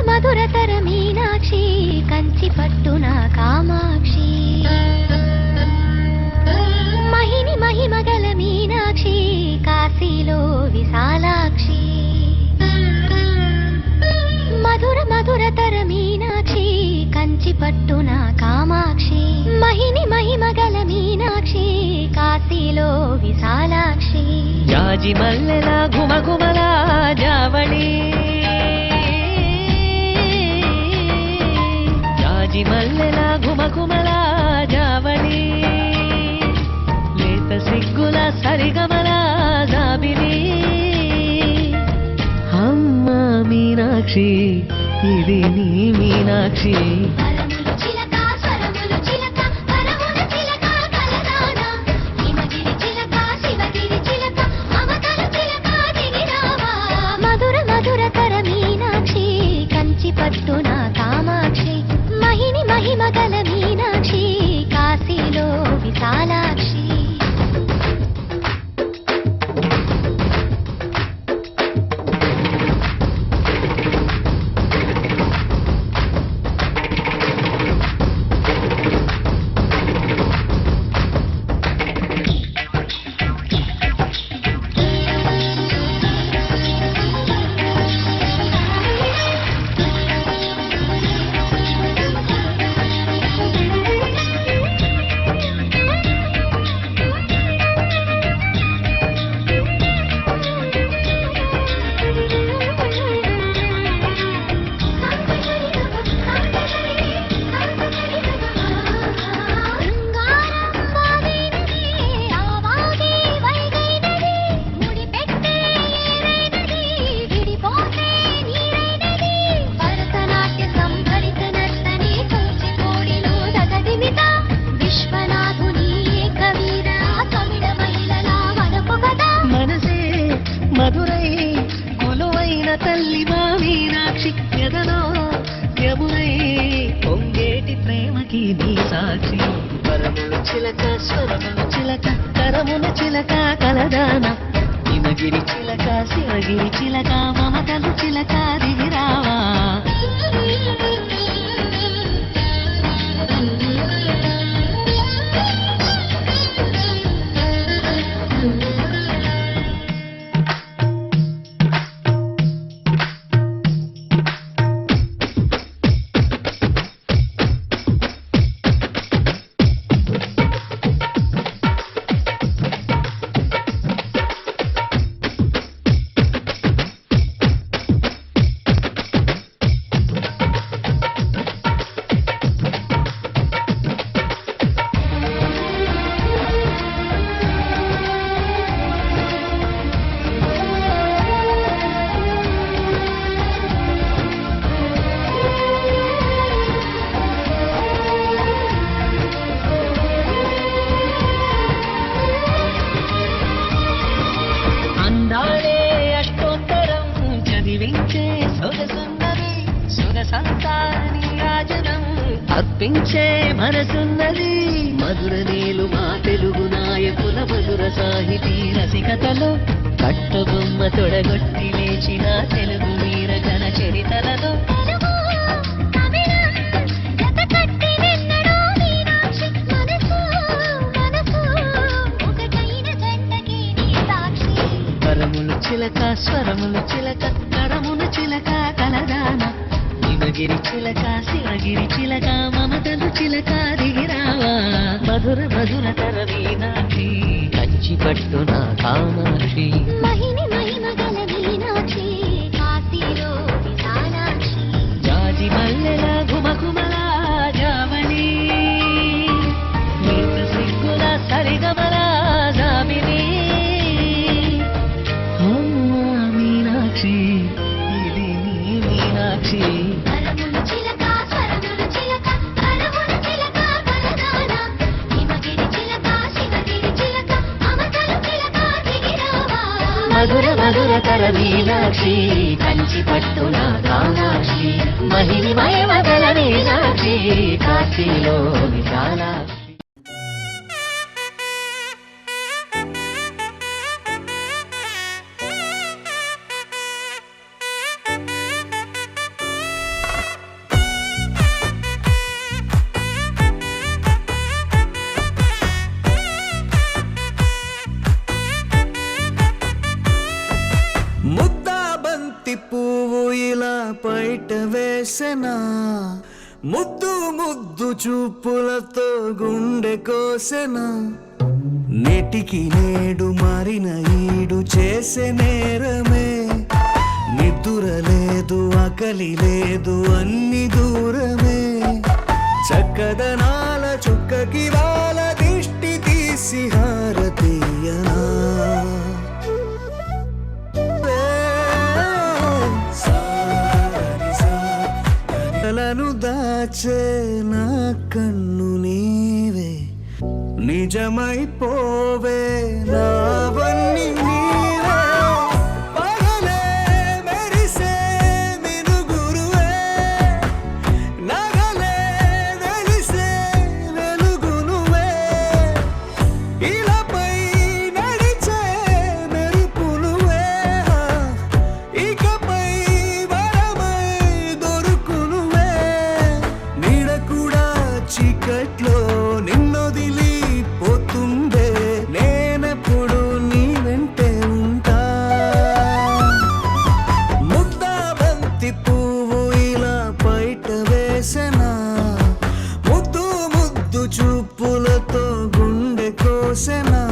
మధురతర మీనాక్షి కంచి పట్టున కామాక్షి మహిని మహిమగల మీనాక్షి కాశీలో విశాలాక్షి మధురతర మీనాక్షి కంచి పట్టున కామాక్షి మహిని మహిమగల మీనాక్షి కాశీలో విశాలాక్షి జాజి మల్లెల గుమగుమల జావళి మల్లెల గుమగుమల జావళి లేత సిగ్గుల సరిగమల జాబిలి అమ్మ మీనాక్షి ఇది నీ మీనాక్షి మధురతర మీనాక్షి కంచి పట్టున కామాక్షి మహిమగల మీనాక్షి కాశీలో విశాలాక్షి మధురై కొలువైన తల్లి మా మీనాక్షి ఎదలో యమునై పొంగేటి ప్రేమకి నీ సాక్షి వరముల చిలక స్వరముల చిలక కరముల చిలక కలదాన హిమగిరి చిలక శివగిరి చిలక మమతలు చిలక దిగిరావా అర్పించే మనసున్నది మధుర నీలు మా తెలుగు నాయకుల మధుర సాహితీ రసికతలో కట్టుబొమ్మ తొడగొట్టి లేచిన తెలుగు వీర జన చరితలలో చిలక స్వరములు చిలక కరమున చిలక కలదాన హిమగిరి చిలక శివగిరి చిలక మమతలు చిలక దిగిరావా మధుర మధుర తర మీనాక్షి కంచి పట్టున కామాక్షి మహిని మహిమ గల మీనాక్షి కాశీలో విశాలాక్షి జాజి మల్లెల ఘుమఘుమల జావళి నీకు సిగ్గుల సరిగమల జాబిలి అమ్మా మీనాక్షి ఇది నీ మీనాక్షి కరములు చిలక స్వరములు చిలక కరములు చిలక కలదాన హిమగిరి చిలక శివగిరి చిలక మమతలు చిలక దిగిరావా మధుర మధుర తర మీనాక్షి కంచి పట్టున కామాక్షి మహిని మయమగల మీనాక్షి కాశీలో విశాలాక్షి ముద్దాబంతి పువ్వు ఇలా బయట వేసెనా ముద్దు ముద్దు చూపులతో గుండె కోసెనా నేటికి నేడు మారిన ఈడు చేసే నేరమే నిద్దుర లేదు ఆకలి లేదు అన్ని దూరమే చక్కదనాల చుక్కకి వాళ్ళ దిష్టి తీసి హారతీయనా కలను దాచే నా కన్ను నీవే నిజమైపోవే నావన్నీ నీవే పగలే మెరిసే మినుగురువే నగలే వెలిసే వెలుగు నువ్వే ఇలాపై నడిచే మెరుపు నువ్వే ఇకపై వరమై దొరుకు నువ్వే నీడ కూడా చీకట్లో నిన్నొదిలి పోతుందే నేనెప్పుడు నీ వెంటే ఉంటా ముద్దాబంతి పువ్వు ఇలా బయట వేసెనా ముద్దు ముద్దు చూపులతో గుండె కోసెనా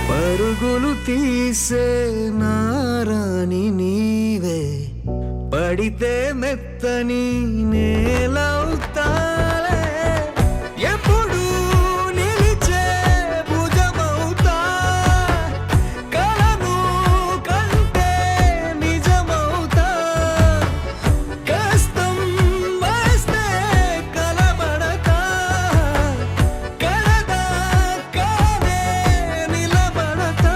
పరుగులు తీసే నారాణి నీవే పడితే మెత్తని నేలవుతాలే ఎప్పుడు నిలిచే భుజమవుతా కలను కంటే నిజమవుతా కష్టం వస్తే కలబడతా కలదా కానే నిలబడతా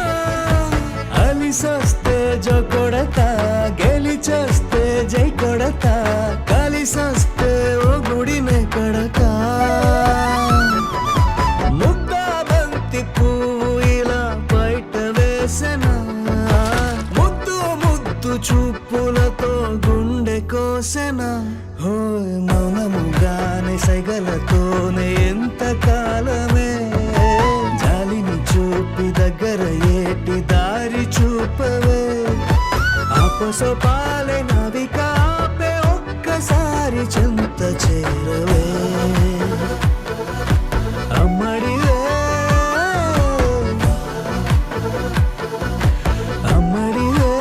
అలిసొస్తే జో కొడతా గెలిచొస్తే జై కొడతా కలిసొస్తే ఓ గుడినే కడతా ముద్దాబంతి పువ్వు ఇలా బయట వేసెనా ముద్దు ముద్దు చూపులతో గుండె కోసెనా హోయ్ మౌనముగానే సైగలతోనే ఎంత కాలమే జాలిని చూపి దగ్గర ఏటి దారి చూపవే ఆపసోపాలే నావిక ఆపే ఒక్కసారి చెంత చేరవే అమ్మడివే అమ్మడివే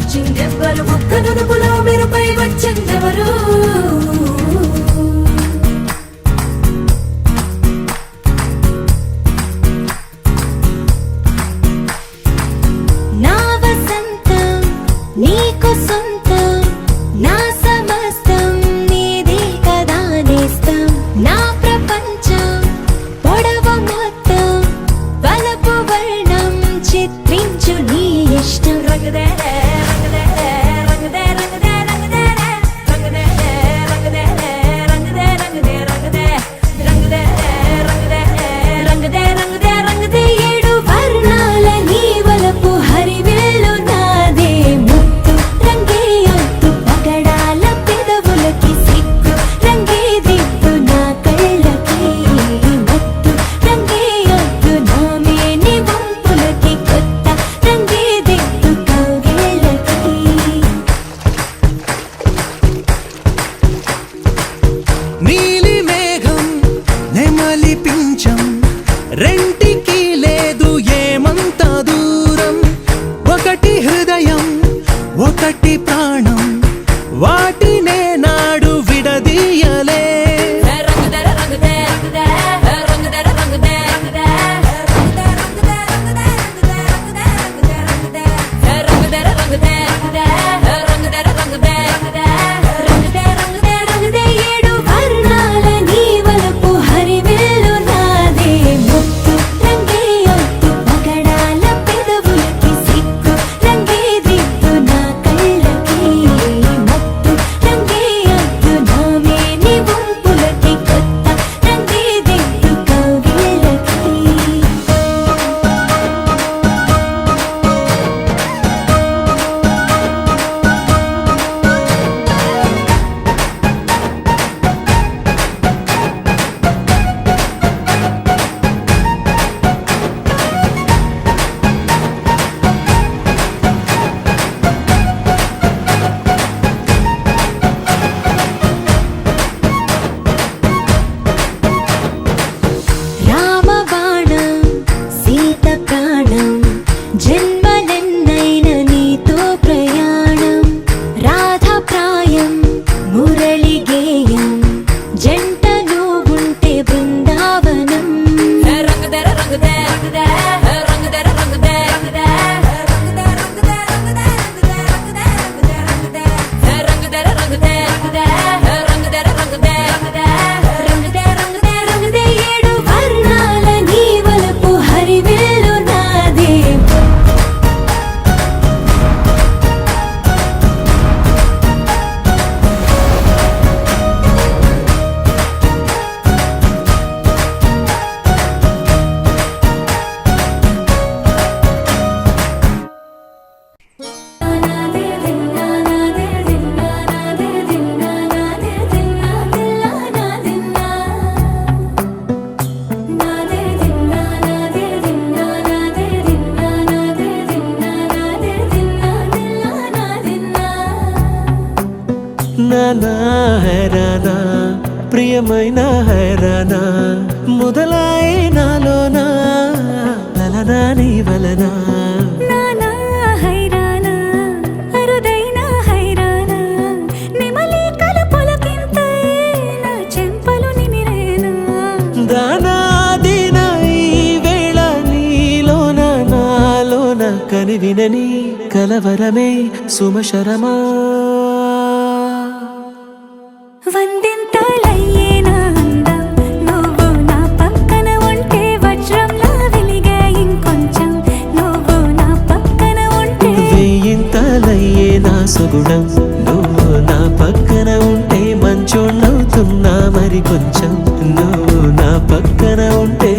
వచ్చిందెవ్వరు ఒక్క నునుపులో మెరుపై వచ్చిందెవరు నా వసంతం నీకు సొంతం నా సమస్తం నీదే కదా నేస్తం నా ప్రపంచం పొడవు మొత్తం వలపు వర్ణం చిత్రించు నీ ఇష్టం రంగదే రంగదే రంగదే రంగదే రంగదే రంగదే రంగదే రంగదే రంగదే రంగదే రంగదే రంగదే రంగదే రంగదే రంగదే ఏడు వర్ణాల నీ వలపు హరివేలు నాదే ముత్తు రంగే ఒత్తు పగడాల పెదవులకి సిగ్గు రంగే దిద్దు నా కళ్ళకి మత్తు రంగే ఒత్తు నా మేని వంపులకి కొత్త రంగే దిద్దు కౌగిళ్ళకి నీలి మేఘం నెమలి పించం రెంటికి లేదు ఏమంత దూరం ఒకటి హృదయం ఒకటి ప్రాణం వాటినే నాడు విడదీయలే రంగదే రంగదే రంగదే రంగదే రంగదే రంగదే రంగదే రంగదే రంగదే రంగదే రంగదే ఏడు వర్ణాల నీ వలపు హరివేలు నాదే ముత్తు రంగే ఒత్తు పగడాల పెదవులకి సిగ్గు రంగే దిద్దు నా కళ్ళకి మత్తు రంగే ఒత్తు నా మేని వంపులకి కొత్త రంగే దిద్దు కౌగిళ్ళకి రామబాణం సీత ప్రాణం జన్మలెన్నైన నీతో ప్రయాణం రాధా ప్రాయం మురళి గేయం జంట నువ్వుంటే బృందావనం రంగదే రంగదే రంగదే రంగదే రంగదే రంగదే రంగదే రంగదే రంగదే రంగదే ఏడు వర్ణాల నీ వలపు హరివేలు నాదే నానా హైరానా ప్రియమైన హైరానా మొదలాయి నాలోనా లలనా నీ వలనా నానా హైరానా అరుదైన హైరానా నిమలి కలుపులకింతై నా చెంపలు నిమిరేనా దానాదిన ఈ వేళ నీలోన నాలోన కనివినని కలవరమే సుమశరమా వందింతలయ్యేనా అందం నువ్వు నా పక్కన ఉంటే వజ్రంలా వెలిగే ఇంకొంచెం నువ్వు నా పక్కన ఉంటే వేయింతలయ్యే నా సుగుణం నువ్వు నా పక్కన ఉంటే మంచోళ్ళవుతున్నా మరి కొంచెం నువ్వు నా పక్కన ఉంటే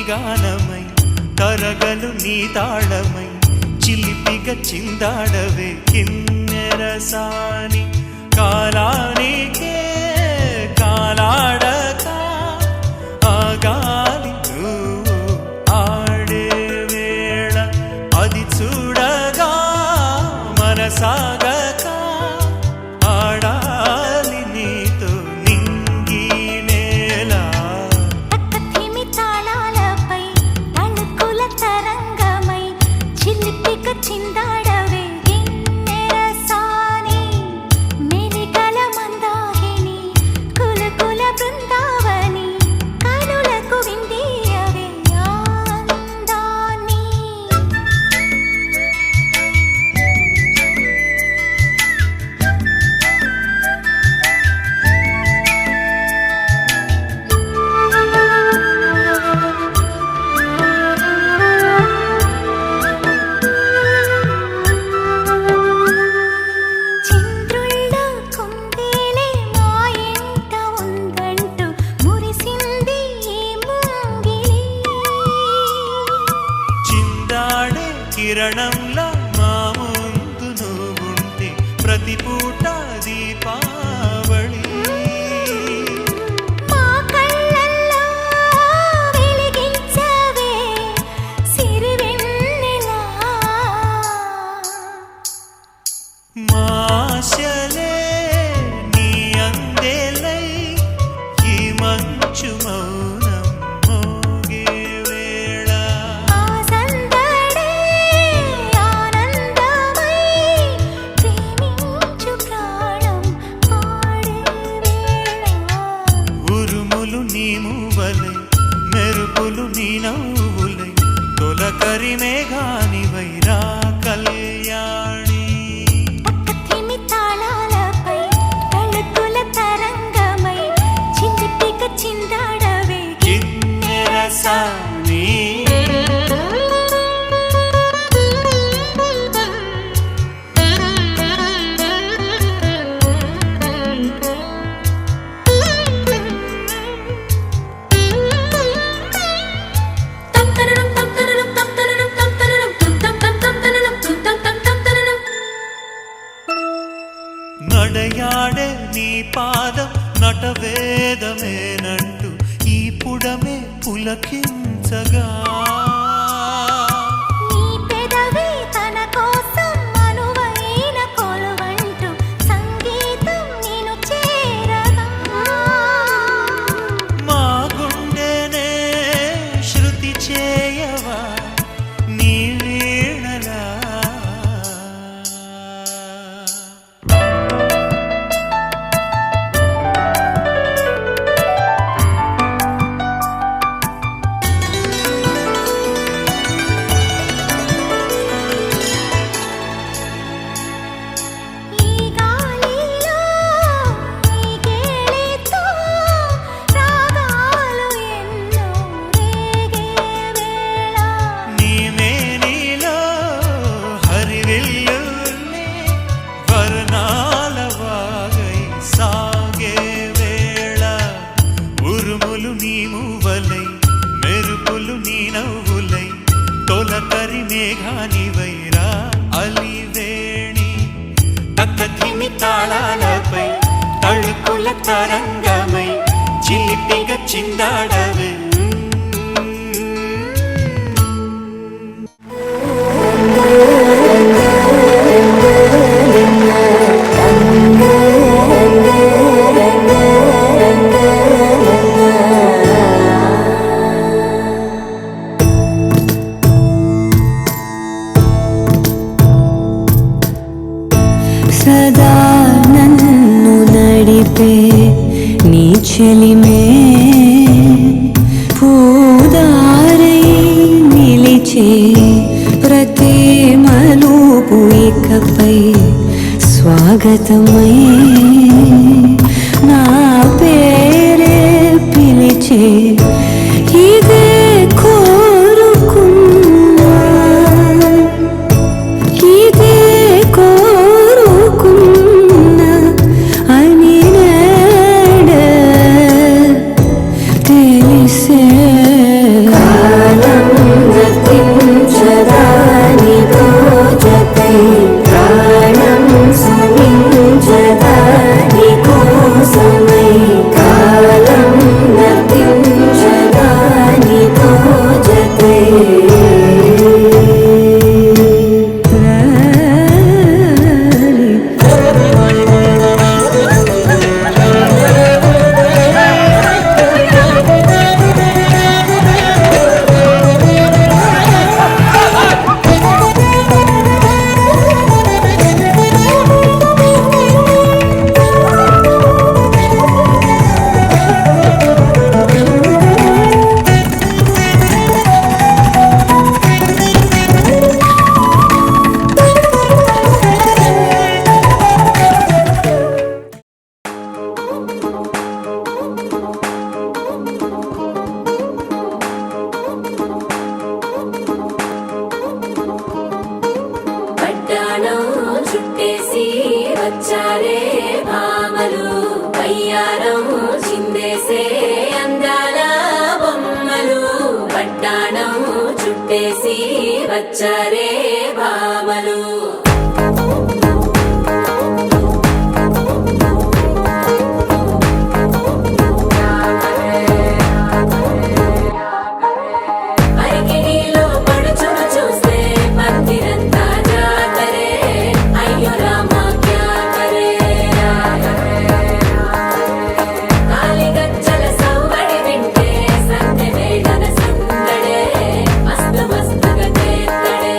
గానమై తరగలు నీ తాళమై చిలిపిగా చిందాడవే కిన్నెరసాని కాలానికే కాలాడక ఆగాలి నువ్వు ఆడే వేళ అది చూడగా మనసాగక ఆడాలి నీతో నింగి నేల తక్కతిమి తాళాలపై తళుకుల తరంగమై చిలిపిక చిందాడవే గిన్నెరసాని మెలికల మందాకిని కులకుల బృందావని కనులకు విందియవే ఆనందాన్ని చంద్రుల్లో కుందేలే మా ఇంట ఉందంటూ మురిసింది ఈ ముంగిలి చిందాడే కిరణంలా మా ముందు నువ్వుంటే ప్రతి పూట దీపావళి మా కళ్ళల్లో వెలిగించవే సిరివెన్నెలా మాశలే నీ అందేలై ఈ మంచు మౌనం మోగే వేళ ఆ సందడే ఆనందమై ప్రేమించు ప్రాణం పాడే వేళ ఉరుములు నీ మూవలై మెరుపులు నీ నవ్వులై తొలకరి మేఘానివై రా కళ్యాణి తక్కతిమి తాళాలపై తళుకుల తరంగమై చిలిపిక చిందాడవే కిన్నెరసాని నడయాడే నీ పాదం నటవేదమేనంటూ ఈ పుడమే పులకించగా నీ పెదవి తన కోసం అనువైన కొలువంటూ సంగీతం నేను చేరగా మా గుండెనే శృతి చేయవా నీ వీణలా ఈ గాలిలో ఈ గేలితో రాగాలు ఎన్నో రేగే వేళ నీ మేనిలో హరివిల్లునే వర్ణాల వాగై సాగే వేళ ఉరుములు నీ మూవలై మెరుపులు నీ నవ్వులై తొలకరి మేఘానివై రా అలివేణి తక్కతిమి తాళాలపై తళుకుల తరంగమై చిలిపిగా చిందాడవే సదా నన్ను నడిపే నీ చెలిమే పూదారై నిలిచే ప్రతి మలుపు ఇకపై స్వాగతమై నా పేరే పిలిచే ఇదే కోరుకున్నా ఇదే కోరుకున్నా అని నేడే తెలిసే చుట్టేసి వచ్చారే భామలు అరికిణీలో పడుచును చూస్తే మందిరంతా జాతరే అయ్యో రామా క్యా కరే కాలిగజ్జల సవ్వడి వింటే సందె వేదన సందడే మస్తు మస్తుగా చేత్తడే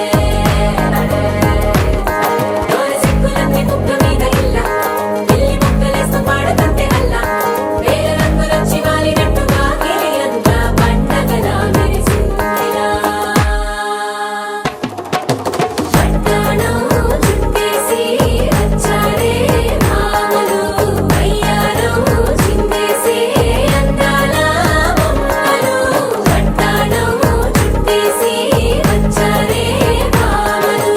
దోరి సిక్కులన్నీ కుక్క మీద ఇల్ల పిల్లి ముక్కలేస్తూ పాడుతుంటే అల్ల వేల రంగులొచ్చి వాలినట్టుగా గిలియంతా పండగలా మెరిసిందిరా పట్టాణం చుట్టేసి వచ్చారే భామలు అయ్యారం చిందేసి అందాల బొమ్మలు పట్టాణం చుట్టేసి వచ్చారే భామలు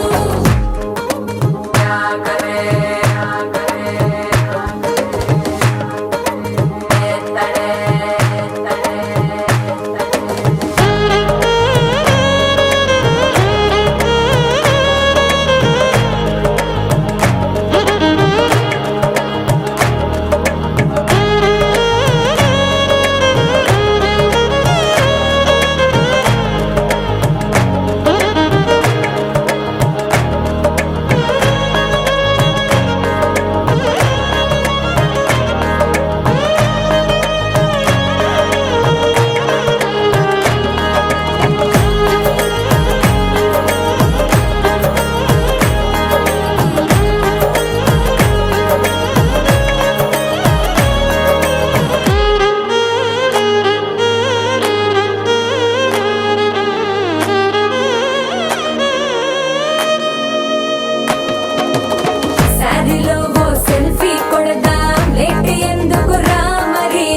శారీలో ఓ సెల్ఫీ కొడదాం లేట్ ఎందుకు రా మరి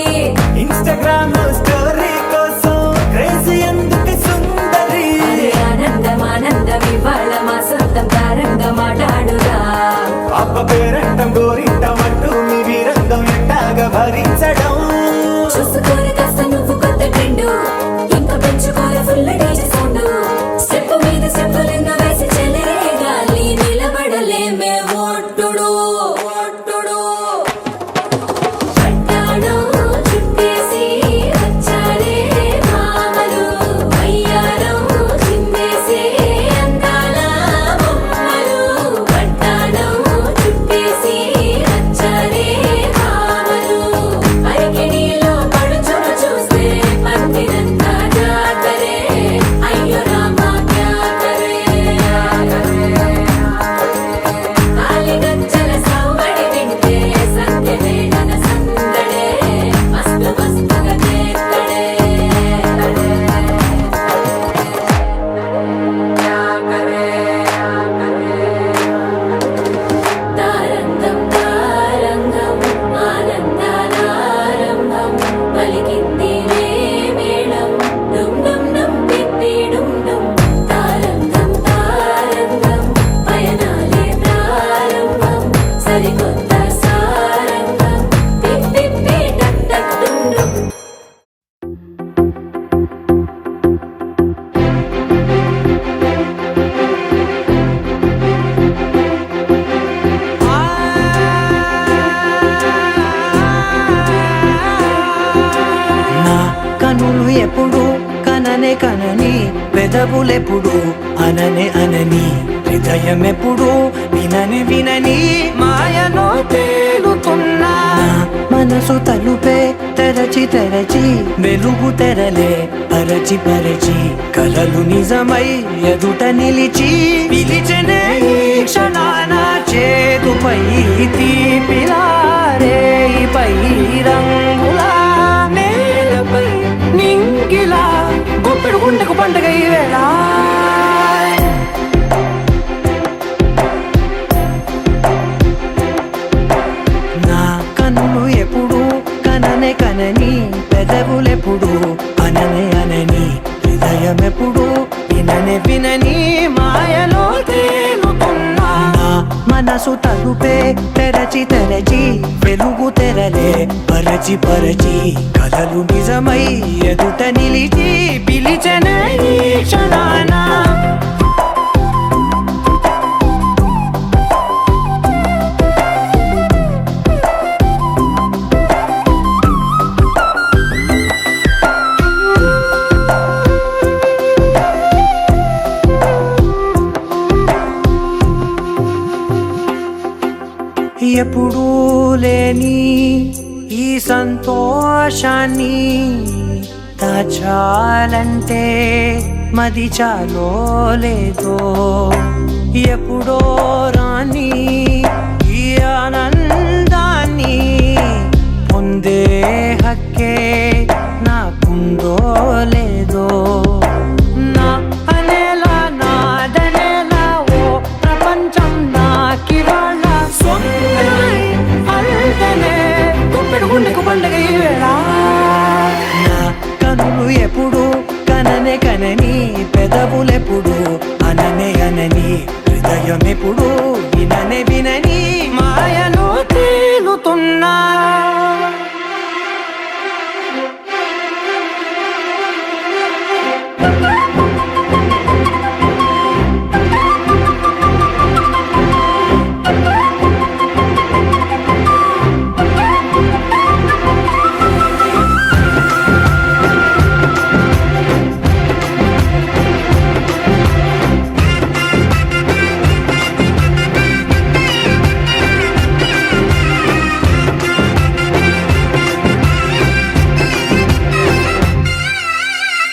ఇన్స్టాగ్రామ్ స్టోరీ కోసం క్రేజీ ఎందుకు సుందరి అరే ఆనందం ఆనందం ఇవాళ మా సొంతం తారంగా మాట్లాడురా అప్ప పేరంటం గోరింటం అంటూ మీ వీరంగం ఎట్టాగా భరించడం చూసుకోని కాస్త నువ్వు కొత్త ట్రెండ్ ఇంకా పెంచుకోని ఫుల్ డీజే సౌండ్ స్టెప్ మీద స్టెప్పులెన్నో వేసి చెలరే గాలి నిలబడలేమే ఒట్టుడు పట్టాణం చుట్టేసి వచ్చారే భామలు అయ్యారం చిందేసి అందాల బొమ్మలు పట్టాణం చుట్టేసి వచ్చారే భామలు అరికిణీలో పడుచును చూస్తే మందిరంతా జాతరే అయ్యో రామా క్యా కరే కాలిగజ్జల సవ్వడి వింటే సంధ్య వేదన సందడే మస్తు మస్తుగా చేత్తడే తారంగం తారంగం ఆనందానారంభం పలికింది రే మేళం డుమ్ డుమ్ డుమ్ పిప్పి డుమ్ డుమ్ తారంగం తారంగం పయనాలే ప్రారంభం సరికొత్త సారంగం పిప్పి టక్ టక్ డుమ్ డుమ్ నా కనులు ఎప్పుడు కననే కనని పెదవులెప్పుడు అననే అనని హృదయం ఎప్పుడు వినని వినని మాయలో తేలుతున్నా నా మనసు తలుపే తెరచి తెరచి వెలుగు తెరలే పరచి పరచి కలలు నిజమై ఎదుట నిలిచి పిలిచెనే ఈ క్షణాన చేతుపై తీపిలారే పై రంగులా నేలపై నింగిలా గొప్పెడు గుండెకు పండగ ఈ వేళ నా కన్నులు ఎప్పుడు కననే కనని పెదవులెప్పుడు అననే అనని హృదయం ఎప్పుడు విననే వినని మాయలో తేలుతున్నా నా మనసు తలుపే తెరచి తెరచి వెలుగు తెరలే పరచి పరచి కలలు నిజమై ఎదుట నిలిచి పిలిచెనే ఈ క్షణాన ఎప్పుడూ లేని ఈ సంతోషాన్ని దాచాలంటే మది చాలో లేదో ఎప్పుడో రాని ఈ ఆనందాన్ని పొందే హక్కే నాకుందో లేదో నా అనేలా నాదనేలా ఓ ప్రపంచం నాకివాళ్ళ సొంతమై అల్దనే గుప్పెడు గుండెకు పండగ ఈ వేళ నా కనులు ఎప్పుడు కననే కనని పెదవులెప్పుడు అననే అనని హృదయం ఎప్పుడు విననే వినని మాయలో తేలుతున్నా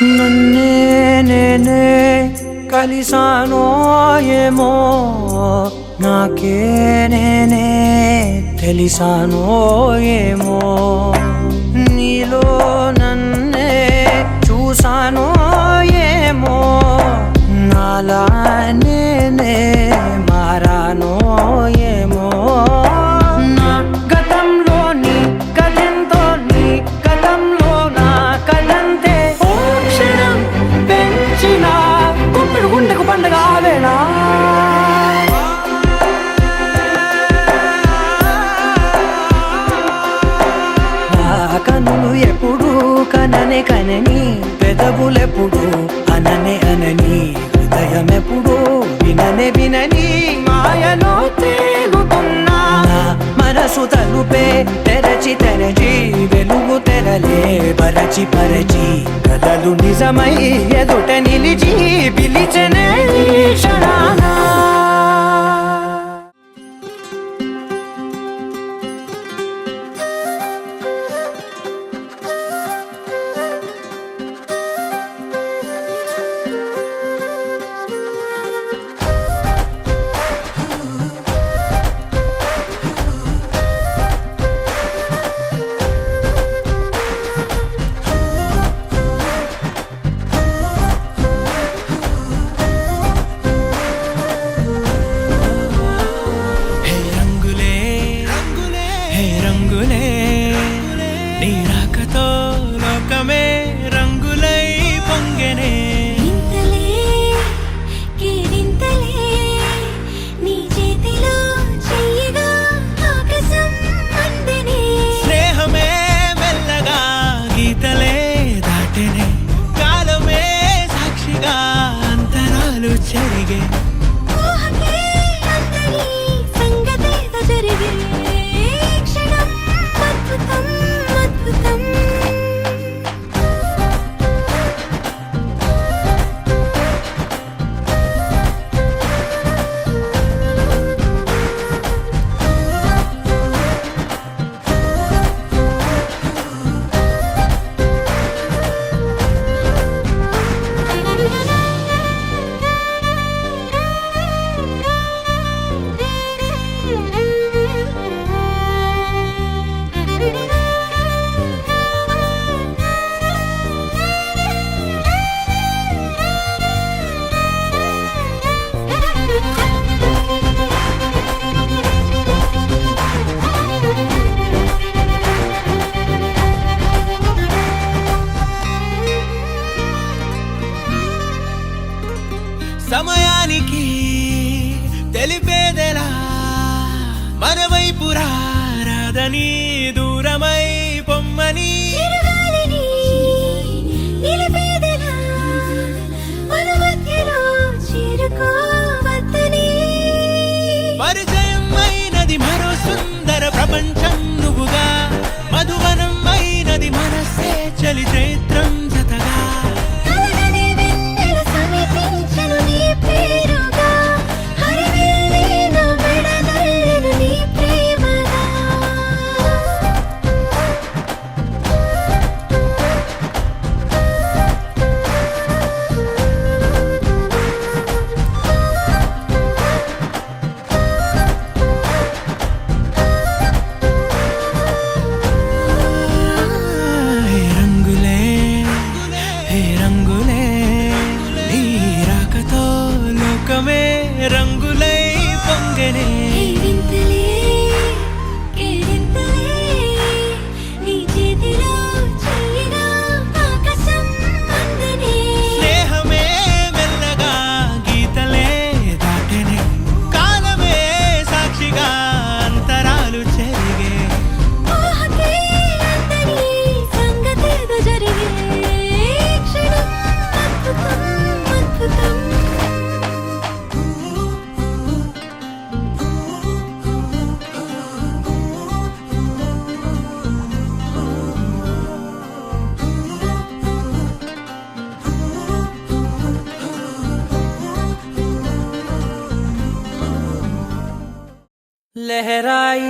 నన్నే నేనే కలిసానో ఏమో నాకే నేనే తెలిసానో ఏమో నీలో నన్నే చూసానో ఏమో నాలా నేనే మారానో ఏమో నా గతంలోని కథంతో నీ గతంలో నా కథంతే ఓ క్షణం పెంచిన గుప్పెడు గుండెకు పండగ ఆవేళ నా కనులు ఎప్పుడు కననే కనని పెదవులెప్పుడు అననే అనని హృదయం ఎప్పుడు విననే వినని మాయలో తేలుతున్నా నా మనసు తలుపే తెరచి తెరచి వెలుగు తెరలే పరచి పరచి కలలు నిజమై ఎదుట నిలిచి పిలిచెనే ఈ క్షణాన చేరని దూరమై పొమ్మని చిరుగాలిని నిలిపేదెలా మన మధ్యలో చేరుకోవద్దని పరిచయం అయినది మరో సుందర ప్రపంచం నువ్వుగా మధువనం అయినది మనసే చలి చైత్రం జతగా కలగని వెన్నెల సమీపించను నీ పేరుగా హరివెల్లి నా మెడనల్లను నీ ప్రేమగా హే రంగులే హే రంగులే నీ రాకతో లోకమే రంగులై పొంగనే వింతలే కేరింతలే నీ చేతిలో చెయ్యినా ఆకాశం అందనే స్నేహమే మెల్లగా గీతలే దాటెనే కాలమే సాక్షిగా అంతరాలు చెరిగే ఊహకే అందని సంగతేదో జరిగే క్షణం అద్భుతం అద్భుతం लहराई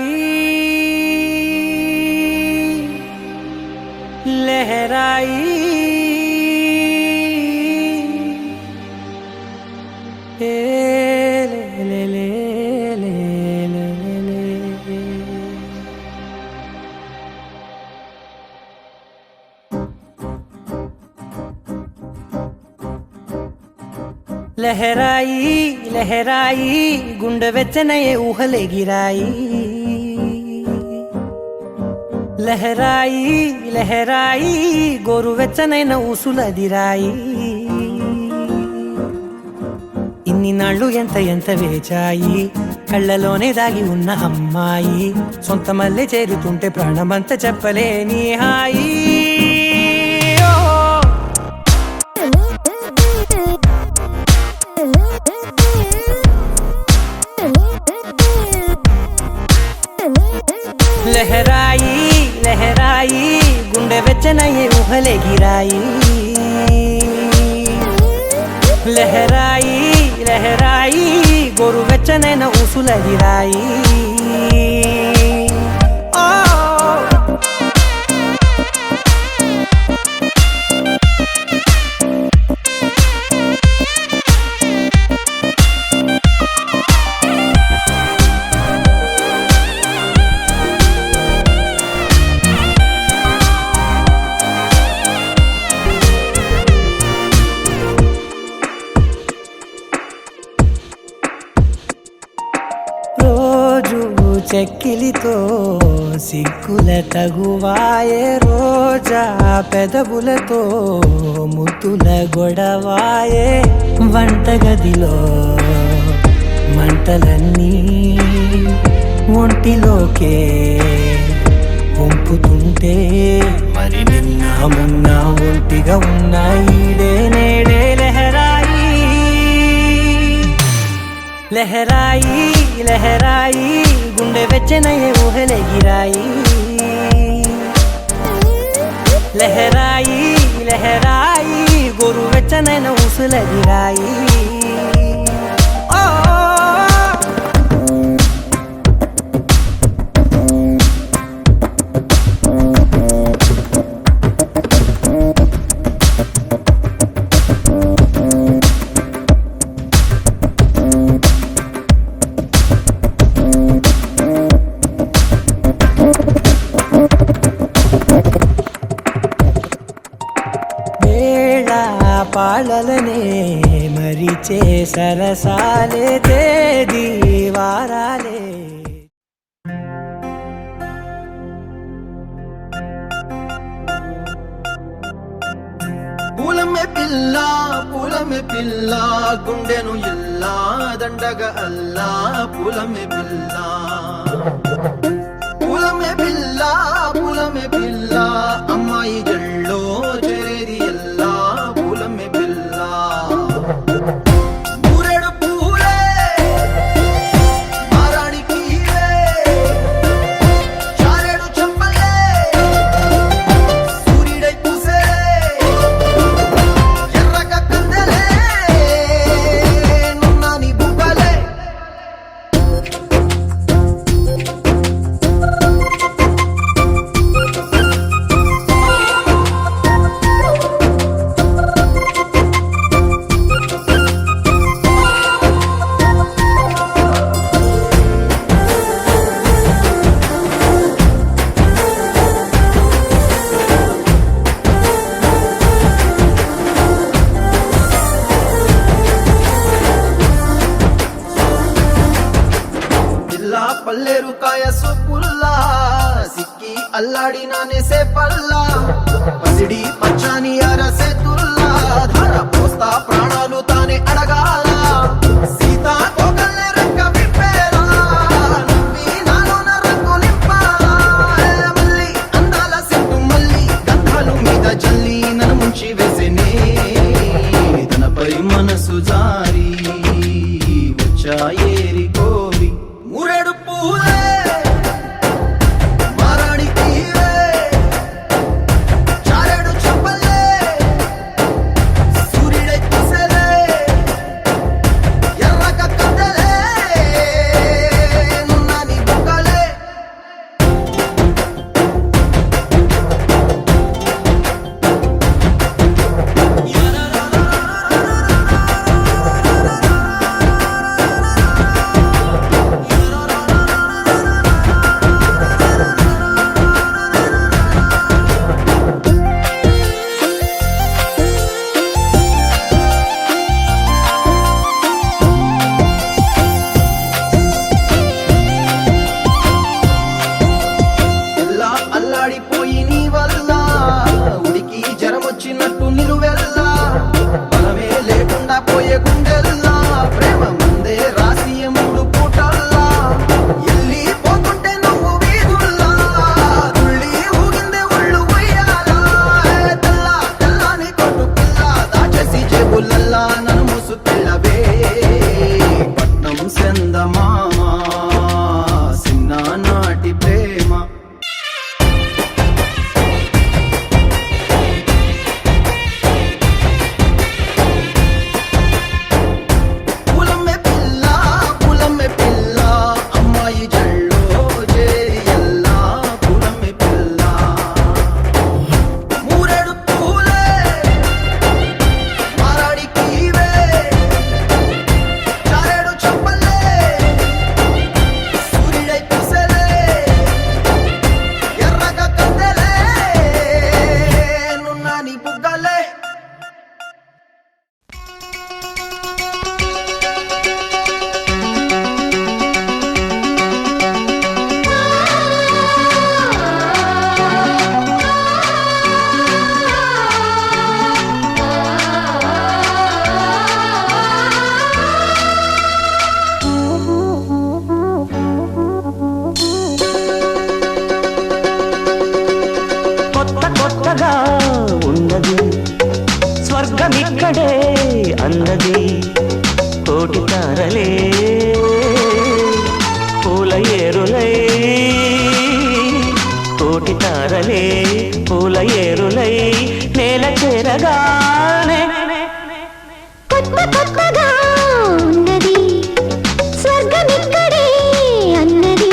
लहराई ए ले ले ले ले ले ले లహరాయి లహరాయి గుండె వెచ్చనయే ఊహలే గిరాయి లహరాయి లహరాయి గోరు వెచ్చనైన ఊసులదిరాయి ఇన్ని నాళ్ళు ఎంత ఎంత వేచాయి కళ్ళలోనే దాగి ఉన్న అమ్మాయి సొంత మల్లె చేరుతుంటే ప్రాణమంతా చెప్పలేని హాయి ఓ లహరాయి లహరాయి గుండె వెచ్చనయ్యే ఊహలే గిరాయి లహరాయి లహరాయి గోరు వెచ్చనైన ఊసులదిరాయి ఓ రోజు చెక్కిలితో సిగ్గుల తగువాయే రోజా పెదవులతో ముద్దుల గొడవాయే వంటగదిలో మంటలన్నీ ఒంటిలోకే వంపుతుంటే మరి నిన్న మొన్న ఒంటిగా ఉన్న ఈడే నేడే లహరాయి లహరాయి లహరాయి గుండె వెచ్చనయ్యే ఊహలే గిరాయి లహరాయి లహరాయి గోరు వెచ్చనైన ఊసులదిరాయి ఓ వేళ పాళలనే మరిచే సరసాలే తేదీ వారాలే పూలమే పిల్ల గుండెను ఇల్లా దండగ అల్లా పూలమే పిల్ల నాని అరసేతుల్లా ధర పోస్తా ప్రాణాలు తానే అడగాల సీతాకోకల్లే రెక్క విప్పేలా నవ్వి నాలోన రంగు నింపాలా మళ్ళీ అందాల సెట్టు మళ్ళీ గంధాలు మీద జల్లి నన్ను ముంచి వేసేనే తనపై మనసు జారి వచ్చాయేరి కోరి మురెడు పూలే మారాడి తీరే చారెడు చెప్పలే సూర్యుడై కుసలే ఎర్రక కదలే నున్నాని బుక్కలే ఎలా అల్లాడిపోయి నీ వల్ల ఉడికి జరమొచ్చినట్టు నిలువెల్లా బలమే లేకుండా పోయే గుండెల్లా ప్రేమ ముందే రాసియ మూడు పూటల్లా ఎల్లి పోతుంటే నువ్వు వీధుల్లా తుళ్ళి ఊగిందే ఒళ్ళు ఉయ్యాలా తెల్ల తెల్లని కొట్టు పిల్ల దాచేసి జేబులల్లా నన్ను మూసుకెళ్ళవే పట్నం సెందమామ సిన్నానాటి ప్రేమ పులమ్మె పిల్ల అమ్మాయి జల్లో చేరియల్లా పులమ్మె పిల్ల మూరెడు పూలే మారాడికివే చారెడు చెప్పలే సూర్యుడై కుసలే ఎర్రగ కదలే నున్నాని బుగ్గలే కొత్త కొత్తగా ఉన్నది స్వర్గమిక్కడే అన్నది కోటి తారలే పూల ఏరులై కోటి తారలే పూల ఏరులై నేల చేరగానే కొత్త కొత్తగా ఉన్నది స్వర్గమిక్కడే అన్నది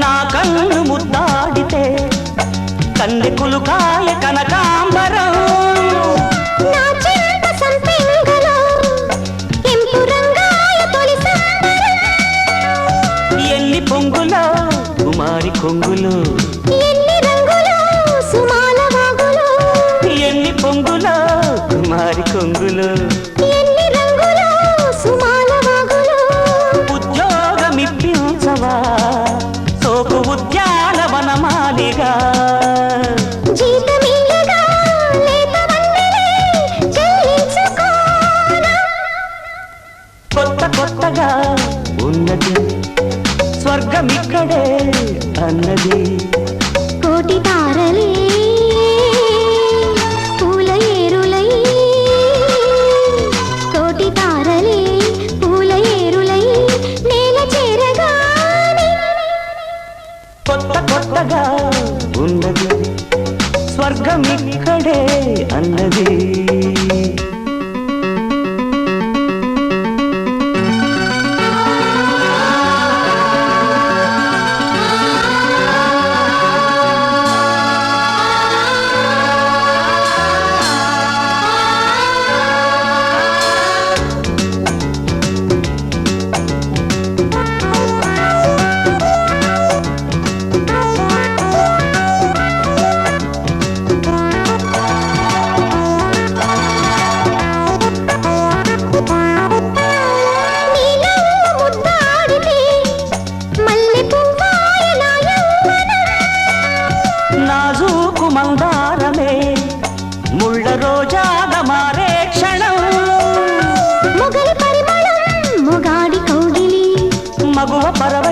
నా కన్ను ముద్దాడితే కన్నెకులు కాయ కనకాంబరం నా చింత సంపెంగలో కెంపు రంగాయ తొలి సంబరం ఎన్ని పొంగులో కుమారి కొంగులు ఎన్ని రంగులో సుమాల వాగులో ఎన్ని పొంగులో కుమారి కొంగులు ఎన్ని రంగులో సుమాల వాగులో ఉద్యోగమిప్పించవా సోకు ఉద్యానవనమాలిగా జీతమియ్యగా లేత వన్నెలే చెల్లించుకోనా కొత్త కొత్తగా ఉన్నది స్వర్గమిక్కడే అన్నది కోటి తారలే పూల ఏరులై కోటి తారలే పూల ఏరులై నేల చేరగానే కొత్త కొత్తగా ఉన్నది స్వర్గమిక్కడే అన్నది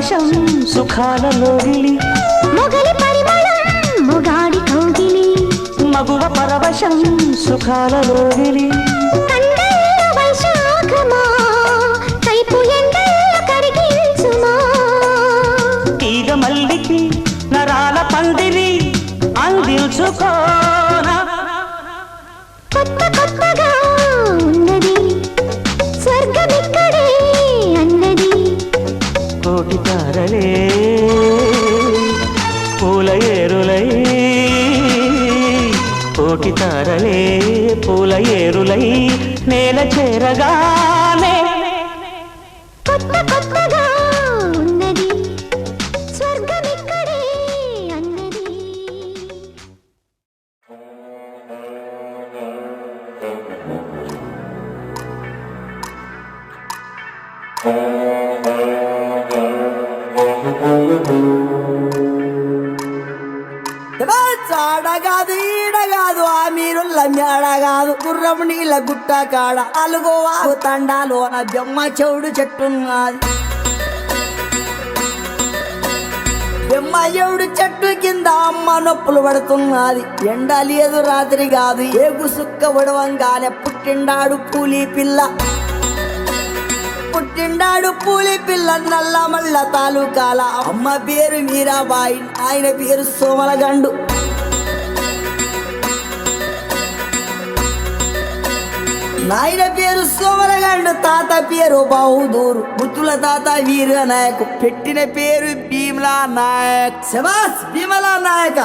పరవశం సుఖాలలోగిలి మొగలి పరిమళం మొగాడి కౌగిలి మగువ పరవశం సుఖాలలోగిలి కండల్ల వైశాఖమా కైపు ఎండల్ల కరిగించుమా తీగ మల్లికి నరాల పందిరి అందించుకోనా కొత్త కొత్తగా ఉన్నది స్వర్గమిక్కడే అన్నది కోటి తారలే పూల ఏరులై కోటి తారలే పూల ఏరులై నేల చేరగానే కొత్త కొత్తగా ఉన్నది స్వర్గమిక్కడే అన్నది ఆడగాదు ఈడగాదు ఆ మీరుల్ల మేడగాదు గుర్రం నీళ్ళ గుట్ట కాడ అలుగోవాగు తండాలోన బెమ్మ చెవుడు చెట్టున్నది బెమ్మ చెవుడు చెట్టు కింద అమ్మ నొప్పులు పడుతున్నది ఎండ లేదు రాత్రి కాదు ఏగు సుక్క ఉడవంగానే పుట్టిండాడు పూలి పిల్ల పుట్టిండాడు పూలి పిల్ల నల్ల మల్ల తాలూకాల అమ్మ పేరు మీరాబాయి ఆయన పేరు సోమలగండు నాయన పేరు సోమలగండు తాత పేరు బహదూరు ముత్తుల తాత వీర నాయకు పెట్టిన పేరు భీమలా నాయక్ శబాస్ భీమలా నాయక